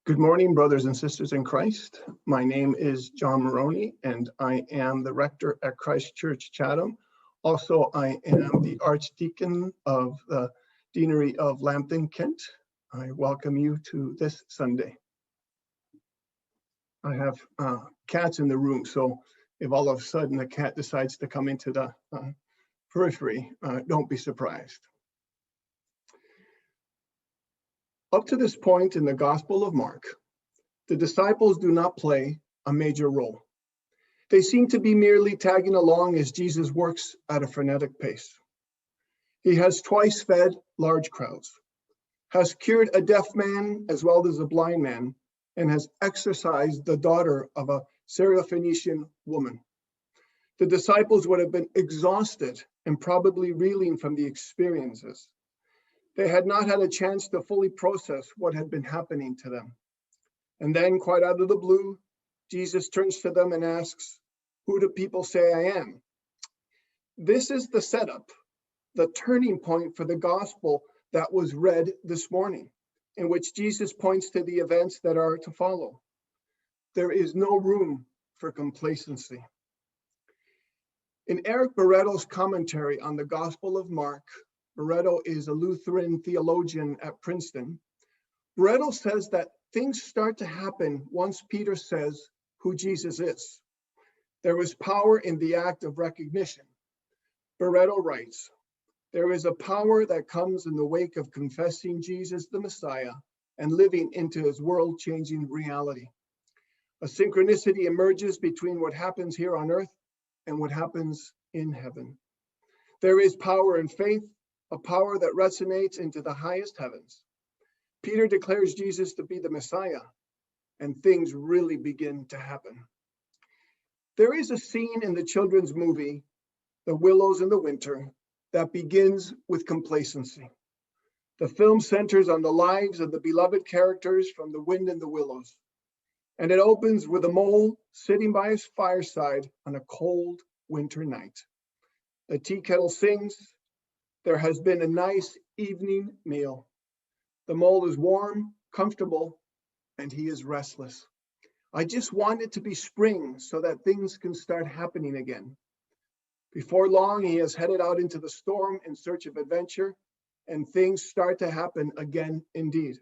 Good morning, brothers and sisters in Christ. My name is John Maroney, and I am the rector at Christ Church Chatham. Also, I am the Archdeacon of the Deanery of Lambton, Kent. I welcome you to this Sunday. I have cats in the room, so if all of a sudden a cat decides to come into the periphery, don't be surprised. Up to this point in the Gospel of Mark, the disciples do not play a major role. They seem to be merely tagging along as Jesus works at a frenetic pace. He has twice fed large crowds, has cured a deaf man as well as a blind man, and has exorcised the daughter of a Syrophoenician woman. The disciples would have been exhausted and probably reeling from the experiences. They had not had a chance to fully process what had been happening to them. And then, quite out of the blue, Jesus turns to them and asks, "Who do people say I am?" This is the setup, the turning point for the gospel that was read this morning, in which Jesus points to the events that are to follow. There is no room for complacency. In Eric Barretto's commentary on the Gospel of Mark, Barretto is a Lutheran theologian at Princeton. Barretto says that things start to happen once Peter says who Jesus is. There is power in the act of recognition. Barretto writes, "There is a power that comes in the wake of confessing Jesus the Messiah and living into his world-changing reality. A synchronicity emerges between what happens here on earth and what happens in heaven. There is power in faith, a power that resonates into the highest heavens. Peter declares Jesus to be the Messiah, and things really begin to happen." There is a scene in the children's movie, The Willows in the Winter, that begins with complacency. The film centers on the lives of the beloved characters from The Wind in the Willows, and it opens with a mole sitting by his fireside on a cold winter night. The tea kettle sings. There has been a nice evening meal. The mole is warm, comfortable, and he is restless. "I just want it to be spring so that things can start happening again." Before long, he has headed out into the storm in search of adventure, and things start to happen again indeed.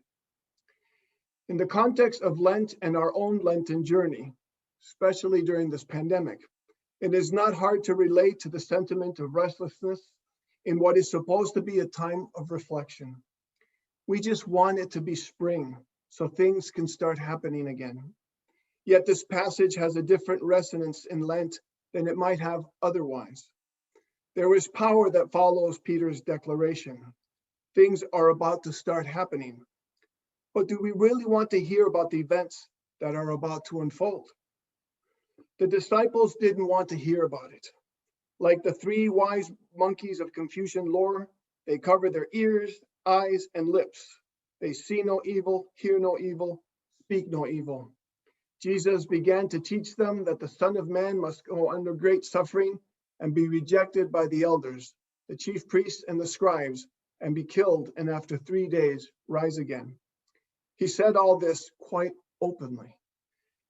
In the context of Lent and our own Lenten journey, especially during this pandemic, it is not hard to relate to the sentiment of restlessness in what is supposed to be a time of reflection. We just want it to be spring so things can start happening again. Yet this passage has a different resonance in Lent than it might have otherwise. There is power that follows Peter's declaration. Things are about to start happening. But do we really want to hear about the events that are about to unfold? The disciples didn't want to hear about it. Like the three wise monkeys of Confucian lore, they cover their ears, eyes, and lips. They see no evil, hear no evil, speak no evil. Jesus began to teach them that the Son of Man must go under great suffering and be rejected by the elders, the chief priests, and the scribes, and be killed, and after 3 days rise again. He said all this quite openly.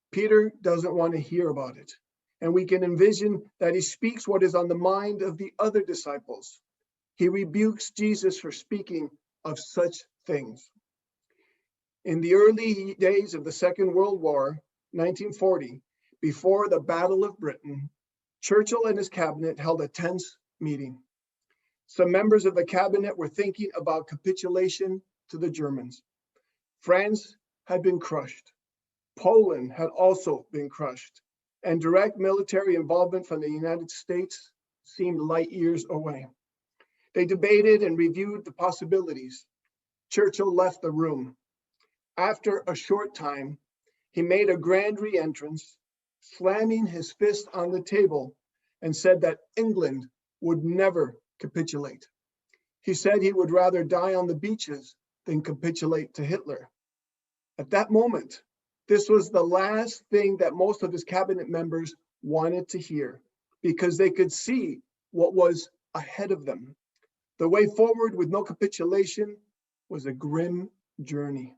Peter doesn't want to hear about it. And we can envision that he speaks what is on the mind of the other disciples. He rebukes Jesus for speaking of such things. In the early days of the Second World War, 1940, before the Battle of Britain, Churchill and his cabinet held a tense meeting. Some members of the cabinet were thinking about capitulation to the Germans. France had been crushed. Poland had also been crushed, and direct military involvement from the United States seemed light years away. They debated and reviewed the possibilities. Churchill left the room. After a short time, he made a grand re-entrance, slamming his fist on the table, and said that England would never capitulate. He said he would rather die on the beaches than capitulate to Hitler. At that moment, this was the last thing that most of his cabinet members wanted to hear, because they could see what was ahead of them. The way forward with no capitulation was a grim journey.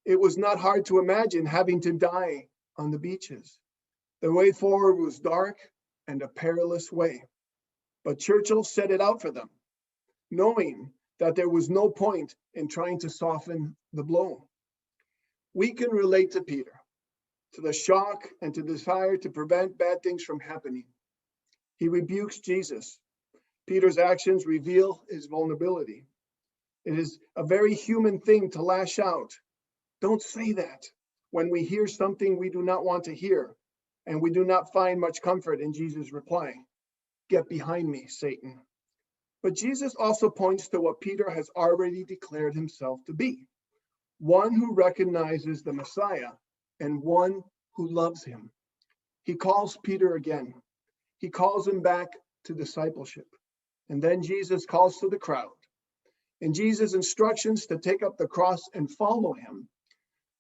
It was not hard to imagine having to die on the beaches. The way forward was dark and a perilous way, but Churchill set it out for them, knowing that there was no point in trying to soften the blow. We can relate to Peter, to the shock and to the desire to prevent bad things from happening. He rebukes Jesus. Peter's actions reveal his vulnerability. It is a very human thing to lash out. Don't say that when we hear something we do not want to hear, and we do not find much comfort in Jesus' reply. Get behind me, Satan. But Jesus also points to what Peter has already declared himself to be, one who recognizes the Messiah and one who loves him. He calls Peter again. He calls him back to discipleship. And then Jesus calls to the crowd. In Jesus' instructions to take up the cross and follow him,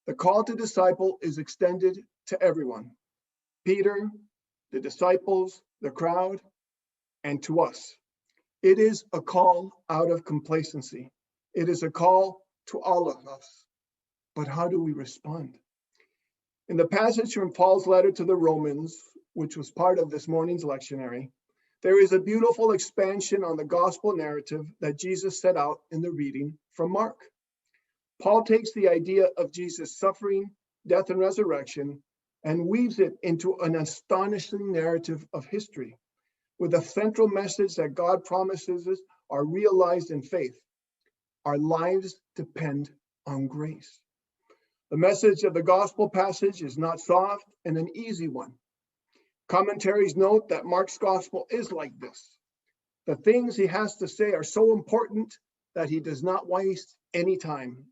the call to disciple is extended to everyone. Peter, the disciples, the crowd, and to us. It is a call out of complacency. It is a call to all of us. But how do we respond? In the passage from Paul's letter to the Romans, which was part of this morning's lectionary, there is a beautiful expansion on the gospel narrative that Jesus set out in the reading from Mark. Paul takes the idea of Jesus' suffering, death, and resurrection and weaves it into an astonishing narrative of history, with a central message that God promises us are realized in faith. Our lives depend on grace. The message of the gospel passage is not soft and an easy one. Commentaries note that Mark's gospel is like this. The things he has to say are so important that he does not waste any time.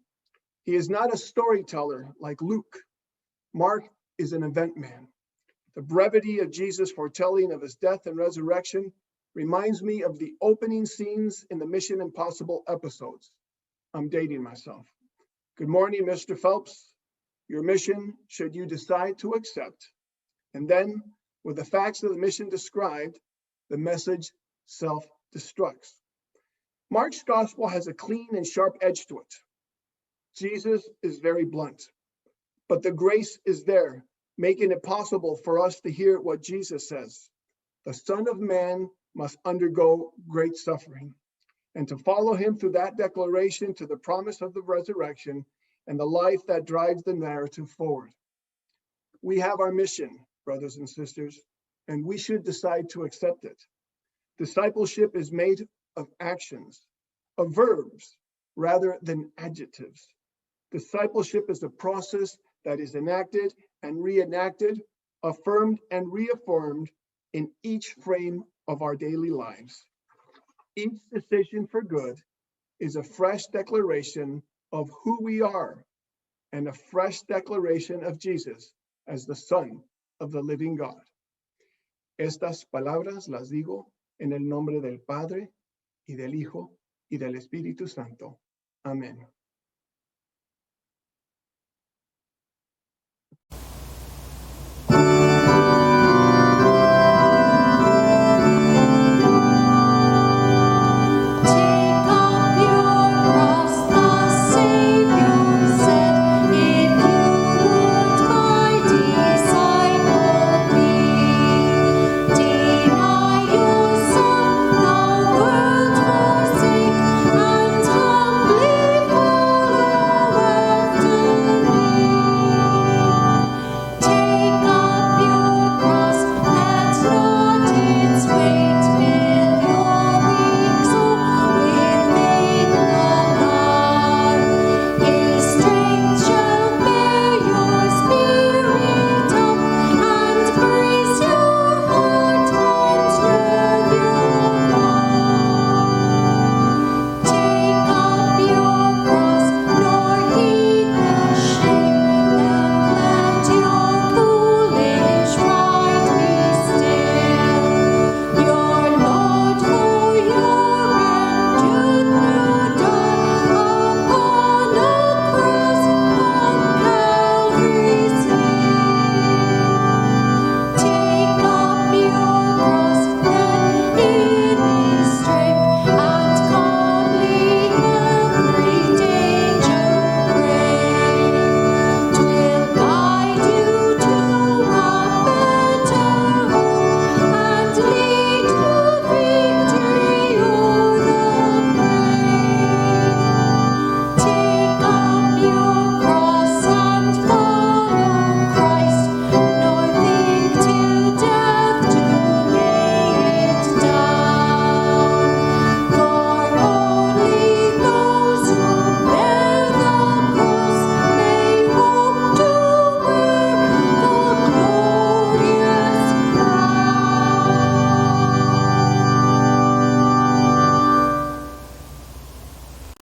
He is not a storyteller like Luke. Mark is an event man. The brevity of Jesus' foretelling of his death and resurrection reminds me of the opening scenes in the Mission Impossible episodes. I'm dating myself. Good morning, Mr. Phelps. Your mission, should you decide to accept. And then, with the facts of the mission described, the message self-destructs. Mark's gospel has a clean and sharp edge to it. Jesus is very blunt, but the grace is there, making it possible for us to hear what Jesus says. The Son of Man must undergo great suffering, and to follow him through that declaration to the promise of the resurrection and the life that drives the narrative forward. We have our mission, brothers and sisters, and we should decide to accept it. Discipleship is made of actions, of verbs, rather than adjectives. Discipleship is a process that is enacted and reenacted, affirmed and reaffirmed in each frame of our daily lives. Each decision for good is a fresh declaration of who we are and a fresh declaration of Jesus as the Son of the living God. Estas palabras las digo en el nombre del Padre y del Hijo y del Espíritu Santo. Amén.